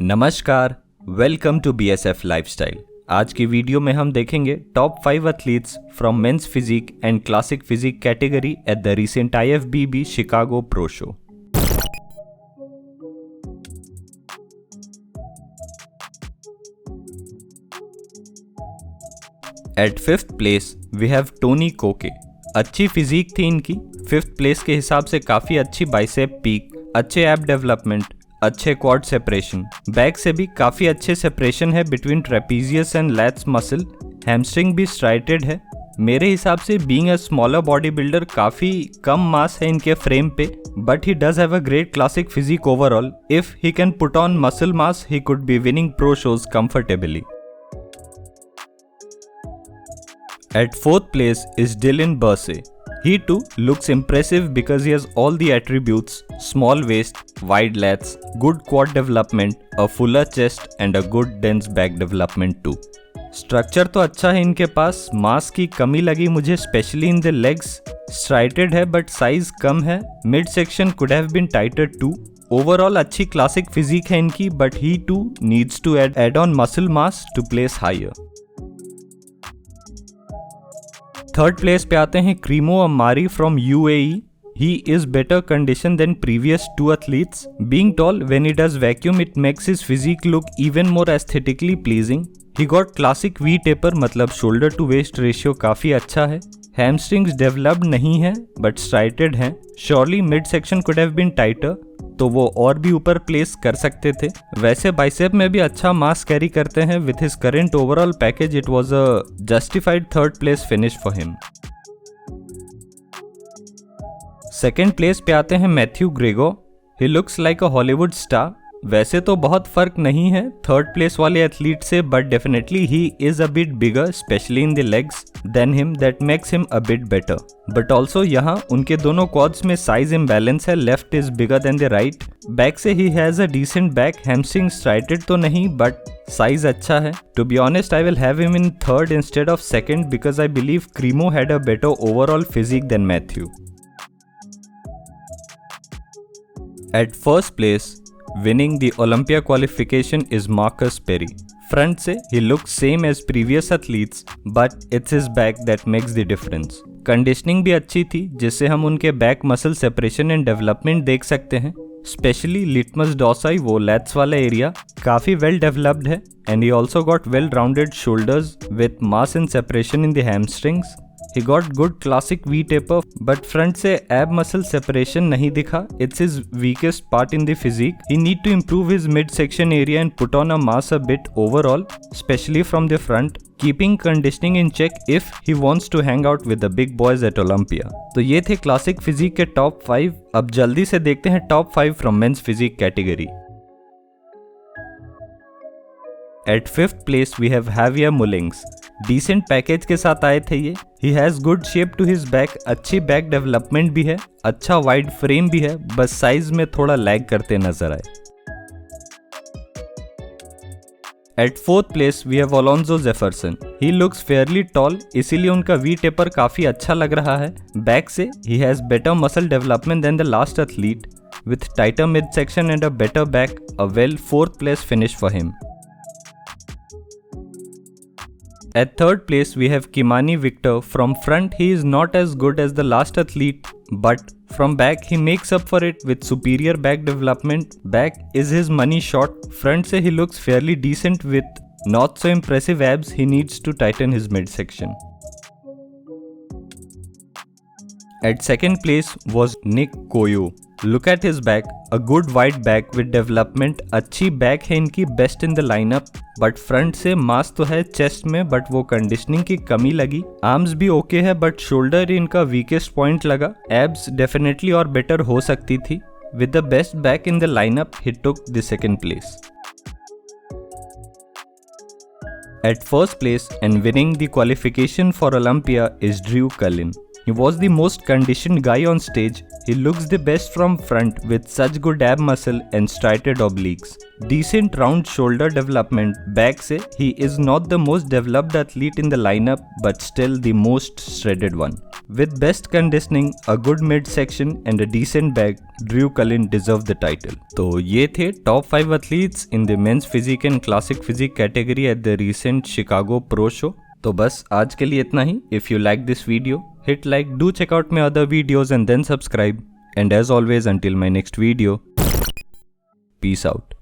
नमस्कार, welcome to BSF lifestyle. आज की वीडियो में हम देखेंगे top 5 athletes from men's physique and classic physique category at the recent IFBB Chicago pro show. At 5th place we have Tony Coke. अच्छी physique थी इनकी, 5th place के हिसाब से काफ़ी अच्छी बाइसेप पीक, अच्छे एब डेवलपमेंट, अच्छे क्वाड सेपरेशन, बैक से भी काफ़ी अच्छे सेपरेशन है between trapezius and lats muscle, hamstring भी स्ट्राइटेड है। मेरे हिसाब से being a smaller body builder काफ़ी कम मास है इनके फ्रेम पे, but he does have a great classic physique overall. If he can put on muscle mass he could be winning pro shows comfortably. At 4th place is Dylan Bursey. He too looks impressive because he has all the attributes: small waist, wide lats, good quad development, a fuller chest and a good dense back development too. Structure तो अच्छा है इनके पास, मास की कमी लगी मुझे specially in the legs. Striated है but size कम है, mid section could have been tighter too. Overall अच्छी क्लासिक फिजिक है इनकी, but he too needs to add on muscle mass to place higher. 3rd place पे आते हैं Kremo Amari from UAE। He is better conditioned than previous two athletes. Being tall, when he does vacuum, it makes his physique look even more aesthetically pleasing. He got classic V taper, मतलब shoulder to waist ratio काफ़ी अच्छा है। Hamstrings developed नहीं है, but striated हैं। Surely mid section could have been tighter, तो वो और भी ऊपर प्लेस कर सकते थे। वैसे बाइसेप में भी अच्छा मास कैरी करते हैं। With his current overall package it was a justified 3rd place finish for him. 2nd place पे आते हैं Matthew Grego. He looks like a Hollywood star. वैसे तो बहुत फर्क नहीं है 3rd प्लेस वाले एथलीट से, but definitely he is a bit bigger specially in the legs than him, that makes him a bit better. But also यहाँ उनके दोनों क्वाड्स में साइज इम्बैलेंस है, left is bigger than the right. Back से he has a decent back, hamstring striated तो नहीं but size अच्छा है। To be honest I will have him in 3rd instead of 2nd because I believe क्रीमो had a better overall physique than Matthew. At 1st place winning the Olympia qualification is Marcus Perry. Front से he looks same as previous athletes, but it's his back that makes the difference. Conditioning भी अच्छी थी, जिससे हम उनके back muscle separation and development देख सकते हैं। स्पेशली लिटमस डॉर्साई, वो लैट्स वाला एरिया काफ़ी वेल डेवलप्ड है, and he also got well rounded shoulders with mass and separation in the hamstrings. He got good classic V taper, but front से ab muscle separation नहीं दिखा. It's his weakest part in the physique. He need to improve his midsection area and put on a mass a bit overall, especially from the front, keeping conditioning in check if he wants to hang out with the big boys at Olympia. तो ये थे classic physique के top 5। अब जल्दी से देखते हैं top 5 from men's physique category. At 5th place we have Javier Mullings. Decent package के साथ आए थे ये। He has good shape to his back, अच्छी बैक डेवलपमेंट भी है, अच्छा वाइड फ्रेम भी है, बस साइज में थोड़ा लैग करते नजर आए। At 4th place we have Alonzo Jefferson. He looks fairly tall, इसीलिए उनका वी टेपर काफ़ी अच्छा लग रहा है। बैक से he has better muscle development than the last athlete with tighter mid section and a better back, a well 4th place finish for him. At 3rd place we have Kimani Victor. From front he is not as good as the last athlete, but from back he makes up for it with superior back development. Back is his money shot. Front se he looks fairly decent with not so impressive abs. He needs to tighten his midsection. At 2nd place was Nick Koyo. Look at his back, a good wide back with development. अच्छी back है इनकी, best in the lineup, but front से मास तो है chest में, but वो conditioning की कमी लगी। आर्म्स भी ओके है, बट शोल्डर इनका वीकेस्ट पॉइंट लगा। एब्स डेफिनेटली और बेटर हो सकती थी। With the best back in the lineup he took the 2nd place. At 1st place and winning the qualification for Olympia is Drew Cullen. He was the most conditioned guy on stage. He looks the best from front with such good ab muscle and striated obliques. Decent round shoulder development. Back se he is not the most developed athlete in the lineup but still the most shredded one. With best conditioning, a good midsection and a decent back, Drew Cullen deserved the title. तो ये थे top 5 athletes in the men's physique and classic physique category at the recent Chicago Pro Show. तो बस आज के लिए इतना ही. If you like this video, hit like, do check out my other videos and then subscribe. And as always, until my next video, peace out.